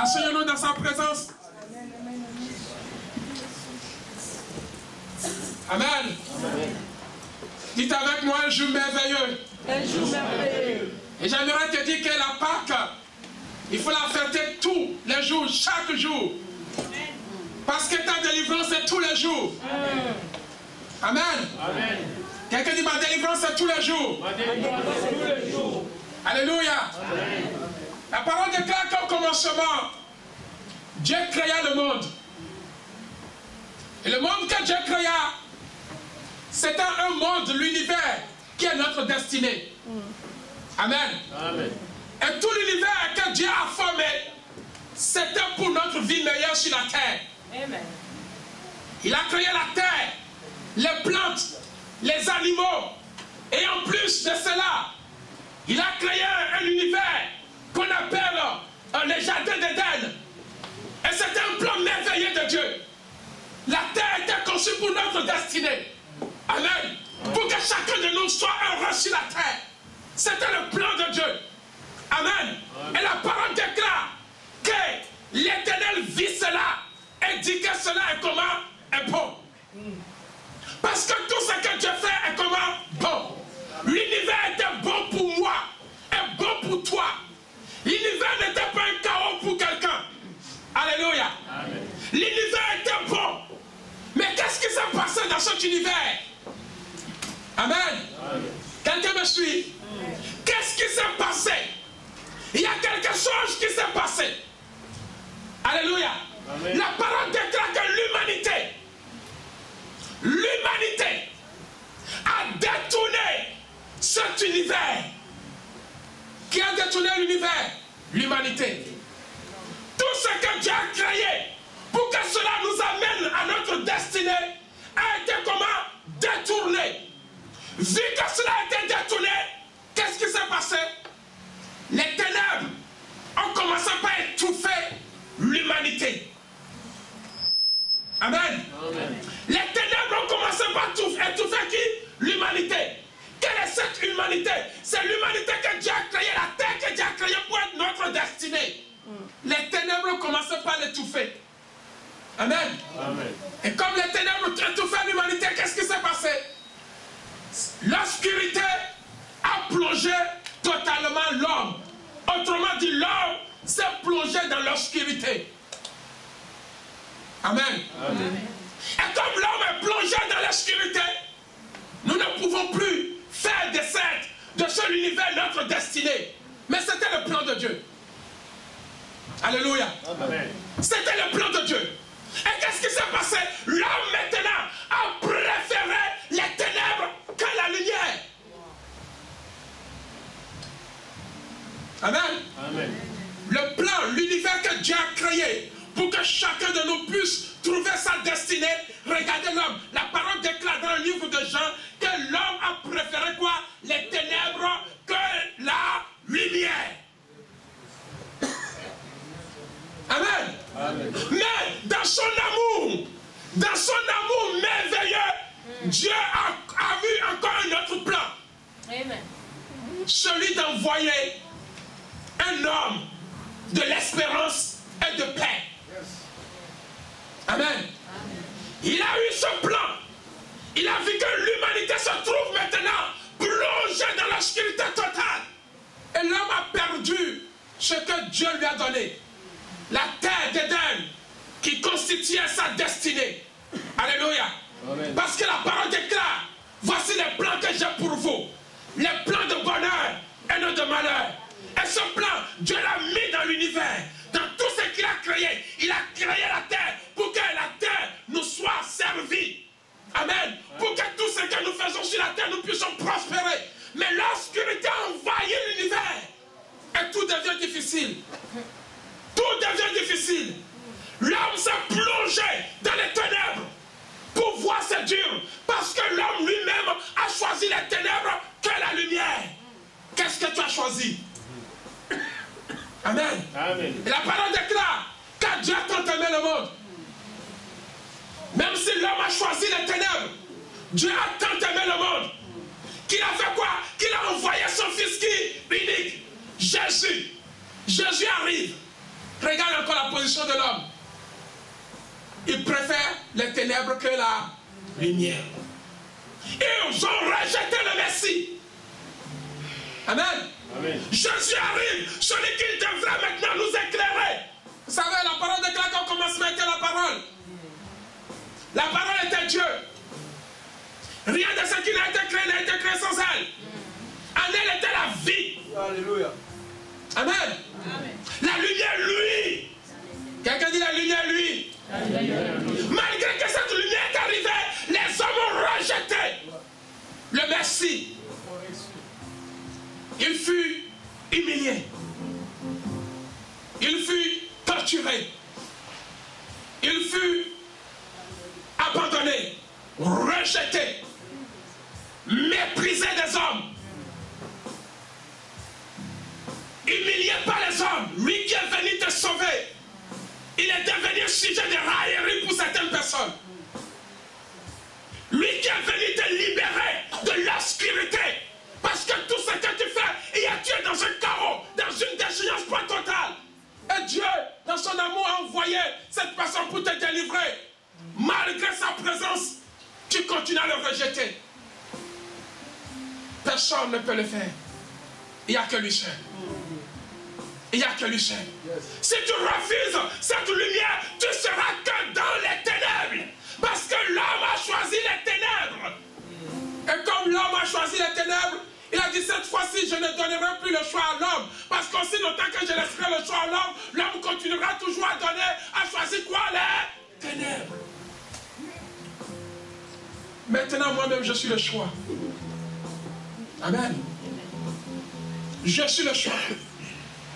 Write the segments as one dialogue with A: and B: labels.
A: Asseyons-nous dans sa présence. Amen. Amen. Dites avec moi un jour merveilleux.
B: Un jour merveilleux.
A: Et j'aimerais te dire que la Pâque, il faut la fêter tous les jours, chaque jour. Parce que ta délivrance est tous les jours. Amen. Amen. Quelqu'un dit ma délivrance est tous les jours. Ma délivrance est tous les jours. Alléluia. Amen. La parole déclare qu'au commencement, Dieu créa le monde. Et le monde que Dieu créa, c'était un monde, l'univers, qui est notre destinée. Amen. Amen. Et tout l'univers que Dieu a formé, c'était pour notre vie meilleure sur la terre. Amen. Il a créé la terre, les plantes, les animaux. Et en plus de cela, il a créé un univers qu'on appelle les jardins d'Éden. Et c'était un plan merveilleux de Dieu. La terre était conçue pour notre destinée. Amen. Pour que chacun de nous soit heureux sur la terre. C'était le plan de Dieu. Amen. Et la parole déclare que l'Éternel vit cela et dit que cela est comment? Est bon. Parce que tout ce que Dieu fait est comment? Bon. L'univers était bon pour moi, est bon pour toi. L'univers n'était pas un chaos pour quelqu'un. Alléluia. L'univers était bon. Mais qu'est-ce qui s'est passé dans cet univers? Amen. Quelqu'un me suit? Qu'est-ce qui s'est passé? Il y a quelque chose qui s'est passé. Alléluia. Amen. La parole déclare que l'humanité a détourné cet univers. Qui a détourné l'univers? L'humanité. Tout ce que Dieu a créé pour que cela nous amène à notre destinée a été comment? Détourné. Vu que cela a été détourné, qu'est-ce qui s'est passé? Les ténèbres ont commencé par étouffer l'humanité. Amen. Amen. Les ténèbres ont commencé par étouffer qui? L'humanité. Quelle est cette humanité? C'est l'humanité que Dieu a créée, la terre que Dieu a créée pour être notre destinée. Les ténèbres ont commencé par l'étouffer. Amen. Amen. Et comme les ténèbres ont étouffé l'humanité, qu'est-ce qui s'est passé? L'obscurité a plongé totalement l'homme. Autrement dit, l'homme s'est plongé dans l'obscurité. Amen. Amen. Et comme l'homme est plongé dans l'obscurité, nous ne pouvons plus faire de ce univers notre destinée. Mais c'était le plan de Dieu. Alléluia. C'était le plan de Dieu. Et qu'est-ce qui s'est passé? L'homme maintenant a préféré les ténèbres que la lumière. Amen. Amen. Le plan, l'univers que Dieu a créé pour que chacun de nous puisse trouver sa destinée. Regardez l'homme. La parole déclare dans le livre de Jean que l'homme a préféré quoi? Les ténèbres que la lumière. Amen. Amen. Mais dans son amour merveilleux, Dieu a vu encore un autre plan. Amen. Celui d'envoyer un homme de l'espérance et de paix. Yes. Amen. Amen. Il a eu ce plan. Il a vu que l'humanité se trouve maintenant plongée dans l'obscurité totale. Et l'homme a perdu ce que Dieu lui a donné. La terre d'Éden qui constituait sa destinée. Alléluia. Amen. Parce que la parole déclare, voici les plans que j'ai pour vous. Les plans de bonheur et non de malheur. Et ce plan, Dieu l'a mis dans l'univers. Dans tout ce qu'il a créé. Il a créé la terre pour que la terre nous soit servie. Amen. Pour que tout ce que nous faisons sur la terre, nous puissions prospérer. Mais l'obscurité a envahi l'univers. Et tout devient difficile. Tout devient difficile. L'homme s'est plongé dans les ténèbres. Pour voir, c'est dur. Parce que l'homme lui-même a choisi les ténèbres que la lumière. Qu'est-ce que tu as choisi? Amen. Amen. Et la parole déclare que Dieu a tant aimé le monde. Même si l'homme a choisi les ténèbres, Dieu a tant aimé le monde. Qu'il a fait quoi? Qu'il a envoyé son fils qui unique, Jésus. Jésus arrive. Regarde encore la position de l'homme. Il préfère les ténèbres que la lumière. Ils ont rejeté le Messie. Amen. Amen. Jésus arrive, celui qui devrait maintenant nous éclairer. Vous savez, la parole déclare qu'au commencement était la parole. La parole était Dieu. Rien de ce qui n'a été créé n'a été créé sans elle. En elle était la vie. Alléluia. Amen. Amen. La lumière, lui. Quelqu'un dit la lumière, lui. Malgré que cette lumière est arrivée, les hommes ont rejeté le Messie. Il fut humilié. Il fut torturé. Il fut abandonné, rejeté, méprisé des hommes, humilié par les hommes. Lui qui est venu te sauver, il est devenu sujet de raillerie pour certaines personnes. Lui qui est venu te libérer de l'obscurité, parce que tout ce que tu fais, il y a Dieu dans un chaos, dans une déchéance pas totale. Et Dieu, dans son amour, a envoyé cette personne pour te délivrer. Malgré sa présence, tu continues à le rejeter. Personne ne peut le faire. Il n'y a que lui seul. Il n'y a que lui seul. Si tu refuses cette lumière, tu seras que dans les ténèbres. Parce que l'homme a choisi les ténèbres. Et comme l'homme a choisi les ténèbres, il a dit cette fois-ci, je ne donnerai plus le choix à l'homme. Parce qu'aussi longtemps que je laisserai le choix à l'homme, l'homme continuera toujours à donner, à choisir quoi? Les ténèbres. Maintenant, moi-même, je suis le choix. Amen. Je suis le choix.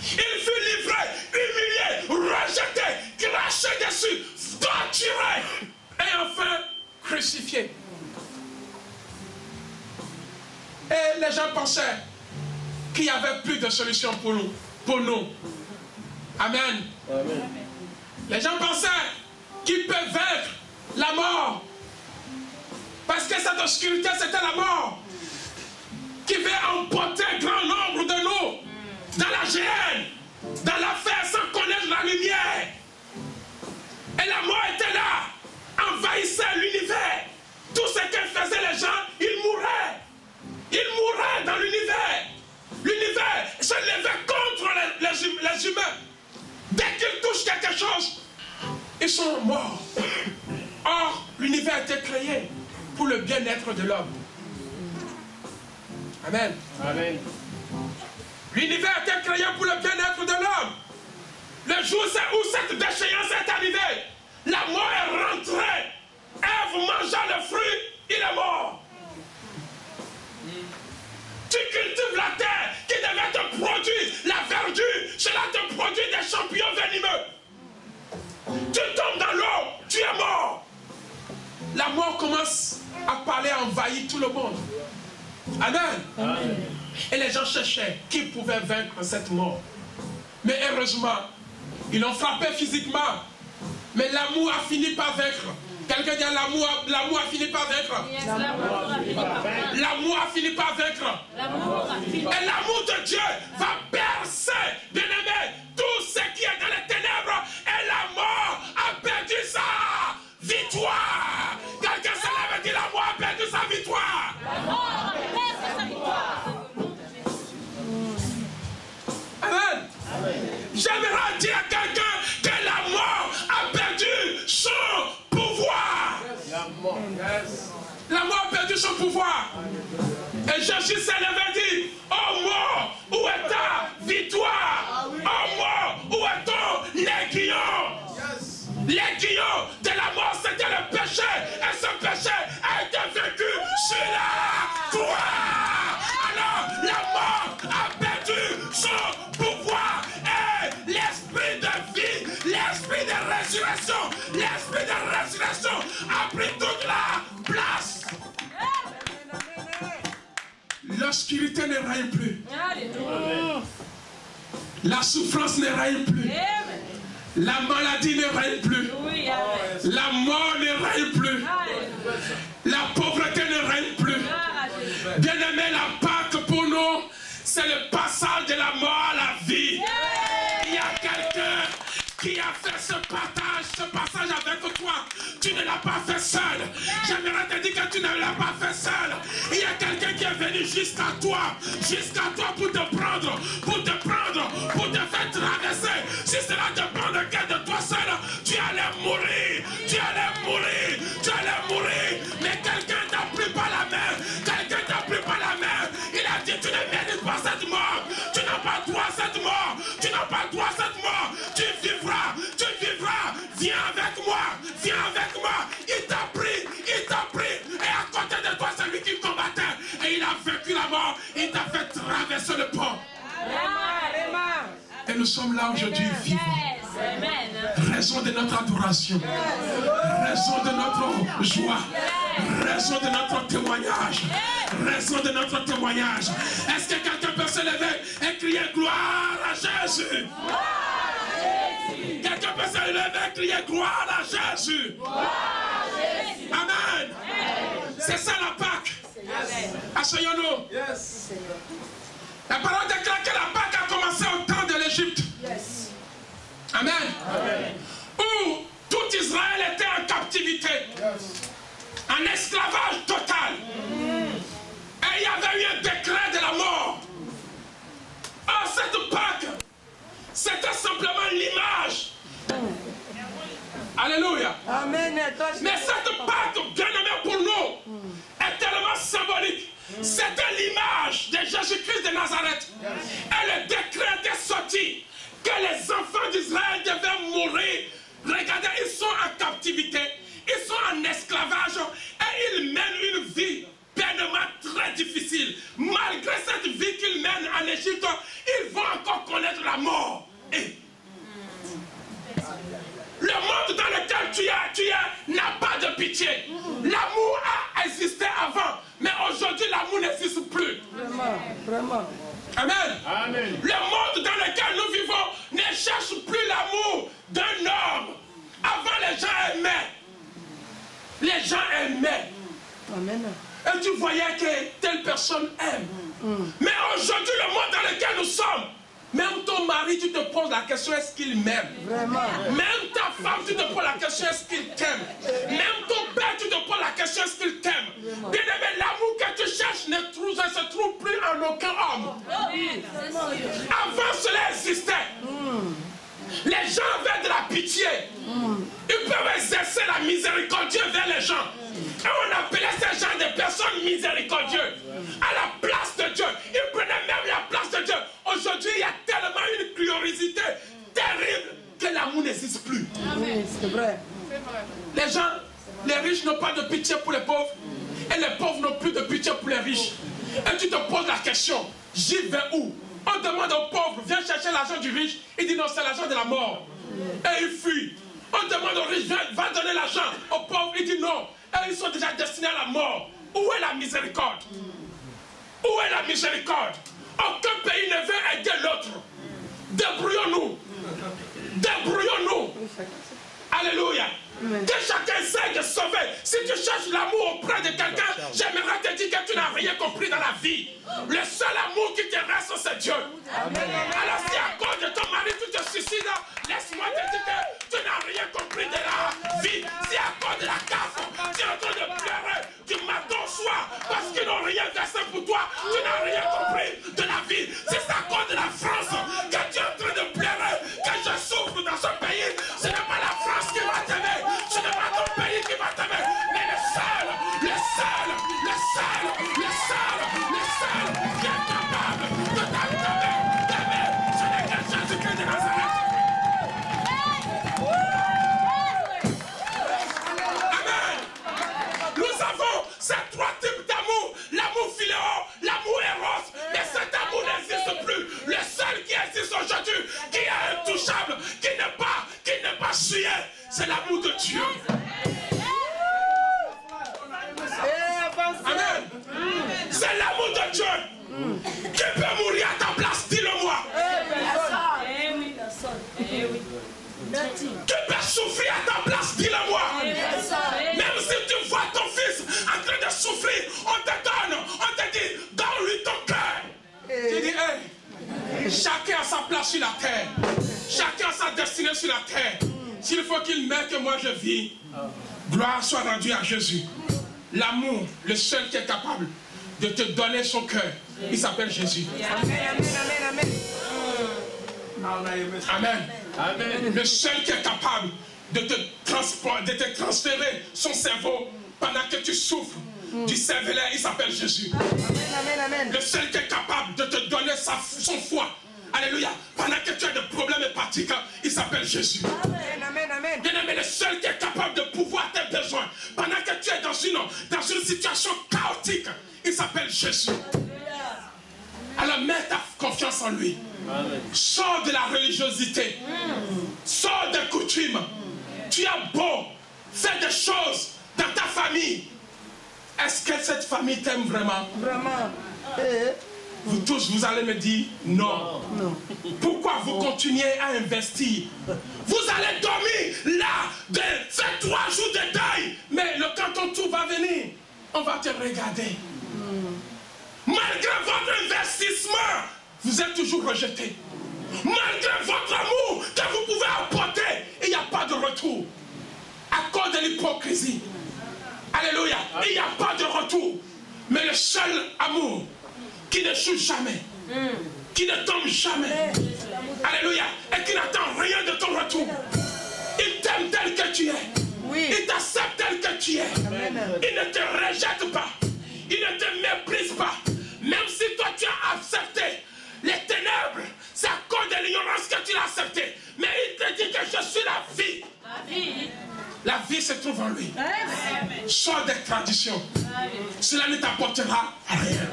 A: Il fut livré, humilié, rejeté, craché dessus, torturé et enfin crucifié. Et les gens pensaient qu'il n'y avait plus de solution pour nous. Amen. Amen. Les gens pensaient qu'ils peuvent vaincre la mort. Parce que cette obscurité, c'était la mort qui va emporter un grand nombre de nous dans la géhenne, dans l'affaire sans connaître la lumière. Et la mort était là, envahissait l'univers. Tout ce que faisaient les gens, ils mouraient. Ils mouraient dans l'univers. L'univers se levait contre les humains. Dès qu'ils touchent quelque chose, ils sont morts. Or, l'univers a été créé pour le bien-être de l'homme. Amen. Amen. L'univers a été créé pour le bien-être de l'homme. Le jour où cette déchéance est arrivée, la mort est rentrée. Ève mangea le fruit, il est mort. Tu cultives la terre qui devait te produire la verdure. Cela te produit des champignons venimeux. Tu tombes dans l'eau, tu es mort. La mort commence à parler, à envahir tout le monde. Amen. Amen. Et les gens cherchaient qui pouvait vaincre cette mort. Mais heureusement, ils l'ont frappé physiquement. Mais l'amour a fini par vaincre. Quelqu'un dit l'amour a fini par vaincre. L'amour a fini par vaincre. Et l'amour de Dieu va percer, bien-aimé, tout ce qui est dans les ténèbres. Et la mort a perdu sa victoire. Quelqu'un se lève et dit la mort a perdu sa victoire. La mort a perdu sa victoire. Amen. J'aimerais dire à quelqu'un que la mort a perdu son pouvoir. La mort a perdu son pouvoir. Et Jésus s'est levé et dit, oh mort, où est ta victoire? Oh mort, où est ton l'aiguillon? L'aiguillon de la mort, c'était le péché. Et ce péché a été vaincu sur la croix. Alors la mort a perdu son pouvoir. Et l'esprit de vie, l'esprit de résurrection, l'esprit de résurrection a pris toute la place. L'obscurité ne règne plus. La souffrance ne règne plus. La maladie ne règne plus. La mort ne règne plus. La pauvreté ne règne plus. Bien-aimé, la Pâque pour nous, c'est le passage de la mort à la vie. Il y a quelqu'un qui a fait ce passage avec toi. Tu ne l'as pas fait seul. J'aimerais te dire que tu ne l'as pas fait seul. Il y a quelqu'un qui est venu jusqu'à toi pour te prendre, pour te faire traverser. Si cela dépend de toi seul, tu allais mourir. Mais quelqu'un t'a pris par la main. Il a dit, tu ne mérites pas cette mort. Tu n'as pas droit à cette mort. Tu vivras. Viens avec moi. Il t'a pris. Et à côté de toi, c'est lui qui combattait. Et il a vaincu la mort. Il t'a fait traverser le pont. Et nous sommes là aujourd'hui vivants. Raison de notre adoration. Raison de notre joie. Raison de notre témoignage. Est-ce que quelqu'un peut se lever et crier gloire à Jésus? Quelqu'un peut se lever et crier gloire à Jésus? Amen. C'est ça la Pâque. Asseyons-nous. La parole déclare que la Pâque a commencé au temps de l'Égypte. Amen. Où tout Israël était en captivité. En esclavage total. Et il y avait eu un décret de la mort. Or, cette Pâque, c'était simplement l'image. Alléluia. Amen. Mais cette Pâque, bien aimée pour nous, est tellement symbolique. C'était l'image de Jésus-Christ de Nazareth. Et le décret était sorti que les enfants d'Israël devaient mourir. Regardez, ils sont en captivité, ils sont en esclavage et ils mènent une vie pleinement très difficile. Malgré cette vie qu'ils mènent en Égypte, ils vont encore connaître la mort. Et le monde dans lequel tu es n'a pas de pitié. L'amour a existé avant, mais aujourd'hui l'amour n'existe plus. Vraiment. Amen. Amen. Le monde dans lequel nous vivons ne cherche plus l'amour d'un homme. Avant, les gens aimaient. Amen. Et tu voyais que telle personne aime. Mais aujourd'hui, le monde dans lequel nous sommes, même ton mari, tu te poses la question, est-ce qu'il m'aime? Vraiment. Même ta femme, tu te poses la question, est-ce qu'il t'aime? Même ton père, tu te poses la question, est-ce qu'il t'aime? Bien aimé, l'amour que tu cherches ne se trouve plus en aucun homme. Avant, cela existait. Les gens avaient de la pitié. Ils peuvent exercer la miséricorde vers les gens. Et on appelait ces gens des personnes miséricordieuses. À la place de Dieu. Ils prenaient même la place de Dieu. Aujourd'hui, il y a tellement une curiosité terrible que l'amour n'existe plus. Oui, c'est vrai. Les gens, les riches n'ont pas de pitié pour les pauvres. Et les pauvres n'ont plus de pitié pour les riches. Et tu te poses la question, j'y vais où? On demande aux pauvres, viens chercher l'argent du riche. Il dit non, c'est l'argent de la mort. Et il fuit. On demande aux riches, va donner l'argent aux pauvres. Il dit non. Et ils sont déjà destinés à la mort. Où est la miséricorde? Où est la miséricorde? Aucun pays ne veut aider l'autre. Débrouillons-nous. Alléluia. Que chacun essaie de sauver. Si tu cherches l'amour auprès de quelqu'un, j'aimerais te dire que tu n'as rien compris dans la vie. Le seul amour qui te reste, c'est Dieu. Alors si à cause de ton mari tu te suicides, laisse-moi te dire que tu n'as rien compris de la vie. Si à cause de la CAF, tu es en train de pleurer du matin au soir parce qu'ils n'ont rien versé pour toi, tu n'as rien compris de la vie. Si c'est à cause de la France que tu es en train de pleurer, que je souffre dans ce pays, ce n'est pas la France qui va t'aimer. Ce n'est pas ton pays qui va t'aimer, mais le seul qui est capable de t'aimer, ce n'est que Jésus-Christ de Nazareth. Amen. Nous avons ces trois types d'amour. L'amour philéo, l'amour éros, mais cet amour n'existe plus. Le seul qui existe aujourd'hui, qui est intouchable, qui n'est pas souillé, c'est l'amour de Dieu. Amen. C'est l'amour de Dieu. Qui peut mourir à ta place? Dis-le-moi. Qui peut souffrir à ta place? Dis-le-moi. Même si tu vois ton fils en train de souffrir, on te dit, donne-lui ton cœur. Tu dis, hey, chacun a sa place sur la terre. Chacun a sa destinée sur la terre. S'il faut qu'il meure que moi je vis, gloire soit rendue à Jésus. L'amour, le seul qui est capable de te donner son cœur, il s'appelle Jésus. Amen. Amen. Le seul qui est capable de te transférer son cerveau pendant que tu souffres du cervelet, il s'appelle Jésus. Le seul qui est capable de te donner son foie. Alléluia. Pendant que tu as des problèmes hépatiques, il s'appelle Jésus. Bien-aimé, le seul qui est capable de pouvoir tes besoins, pendant que tu es dans une situation chaotique, il s'appelle Jésus. Alors mets ta confiance en lui. Sors de la religiosité. Sors des coutumes. Tu as beau faire des choses dans ta famille. Est-ce que cette famille t'aime vraiment? Vraiment. Vous tous, vous allez me dire non. Non. Pourquoi vous continuez à investir? Vous allez dormir là, faire 3 jours de deuil. Mais le canton tout va venir. On va te regarder. Malgré votre investissement, vous êtes toujours rejeté. Malgré votre amour que vous pouvez apporter, il n'y a pas de retour. À cause de l'hypocrisie. Alléluia. Il n'y a pas de retour. Mais le seul amour qui ne n'échoue jamais, qui ne tombe jamais, alléluia, et qui n'attend rien de ton retour. Il t'aime tel que tu es. Il t'accepte tel que tu es. Il ne te rejette pas. Il ne te méprise pas. Même si toi tu as accepté les ténèbres, c'est à cause de l'ignorance que tu l'as accepté. Mais il te dit que je suis la vie. La vie se trouve en lui. Sors des traditions. Cela ne t'apportera rien.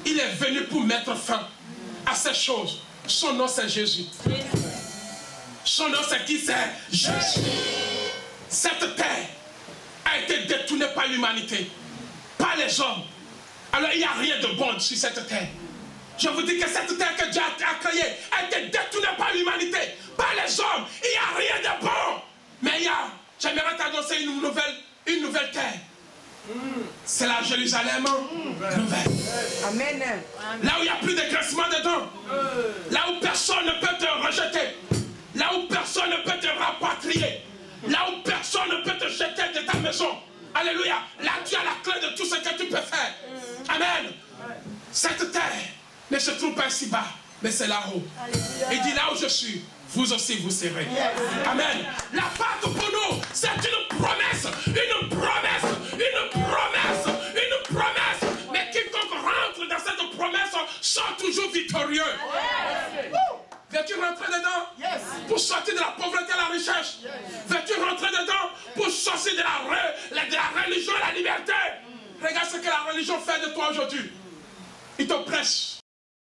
A: Il est venu pour mettre fin à ces choses. Son nom c'est Jésus. Son nom c'est qui? C'est Jésus. Cette terre a été détournée par l'humanité, par les hommes. Alors il n'y a rien de bon sur cette terre. Je vous dis que cette terre que Dieu a créée a été détournée par l'humanité, par les hommes. Il n'y a rien de bon. Mais j'aimerais t'annoncer une nouvelle terre. C'est la Jérusalem nouvelle. Amen. Là où il n'y a plus de grincement de dents. Là où personne ne peut te rejeter. Là où personne ne peut te rapatrier. Là où personne ne peut te jeter de ta maison. Alléluia. Là tu as la clé de tout ce que tu peux faire. Amen. Cette terre ne se trouve pas si bas, mais c'est là-haut. Il dit là où je suis, vous aussi vous serez. Amen. La Pâque pour nous, c'est une promesse. Une promesse. Une promesse. Une promesse. Mais quiconque rentre dans cette promesse sort toujours victorieux. Veux-tu rentrer dedans? Pour sortir de la pauvreté à la richesse? Veux-tu rentrer dedans pour sortir de la religion à la liberté? Regarde ce que la religion fait de toi aujourd'hui. Il te presse